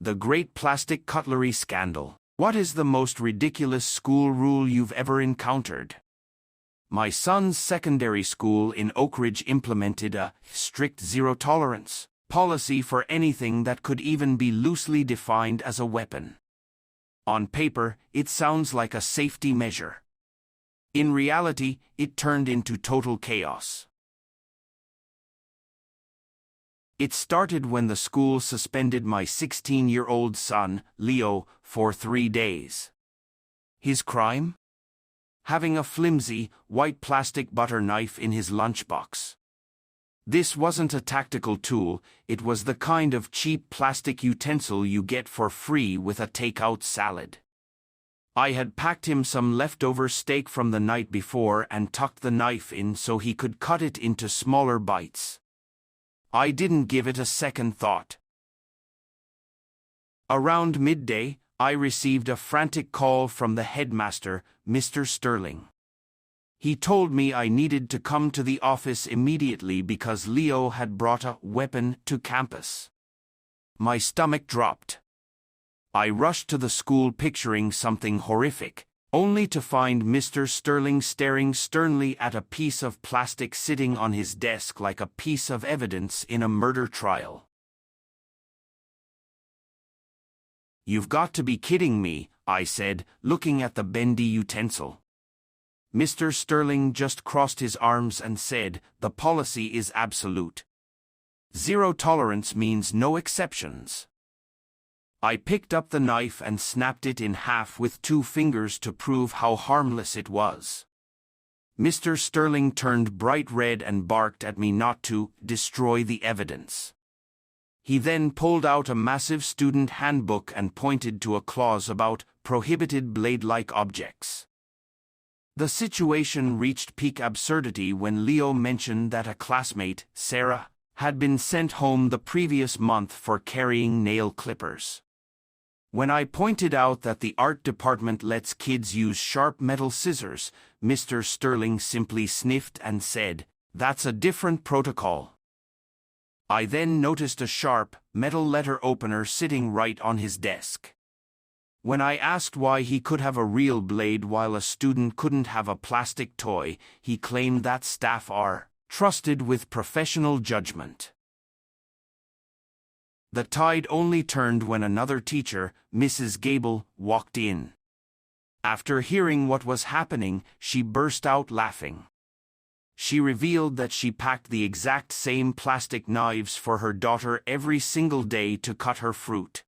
The Great Plastic Cutlery Scandal. What is the most ridiculous school rule you've ever encountered? My son's secondary school in Oak Ridge implemented a strict zero-tolerance policy for anything that could even be loosely defined as a weapon. On paper, it sounds like a safety measure. In reality, it turned into total chaos. It started when the school suspended my 16-year-old son, Leo, for 3 days. His crime? Having a flimsy, white plastic butter knife in his lunchbox. This wasn't a tactical tool, it was the kind of cheap plastic utensil you get for free with a takeout salad. I had packed him some leftover steak from the night before and tucked the knife in so he could cut it into smaller bites. I didn't give it a second thought. Around midday, I received a frantic call from the headmaster, Mr. Sterling. He told me I needed to come to the office immediately because Leo had brought a weapon to campus. My stomach dropped. I rushed to the school picturing something horrific, only to find Mr. Sterling staring sternly at a piece of plastic sitting on his desk like a piece of evidence in a murder trial. "You've got to be kidding me," I said, looking at the bendy utensil. Mr. Sterling just crossed his arms and said, "The policy is absolute. Zero tolerance means no exceptions." I picked up the knife and snapped it in half with 2 fingers to prove how harmless it was. Mr. Sterling turned bright red and barked at me not to destroy the evidence. He then pulled out a massive student handbook and pointed to a clause about prohibited blade-like objects. The situation reached peak absurdity when Leo mentioned that a classmate, Sarah, had been sent home the previous month for carrying nail clippers. When I pointed out that the art department lets kids use sharp metal scissors, Mr. Sterling simply sniffed and said, "That's a different protocol." I then noticed a sharp, metal letter opener sitting right on his desk. When I asked why he could have a real blade while a student couldn't have a plastic toy, he claimed that staff are trusted with professional judgment. The tide only turned when another teacher, Mrs. Gable, walked in. After hearing what was happening, she burst out laughing. She revealed that she packed the exact same plastic knives for her daughter every single day to cut her fruit.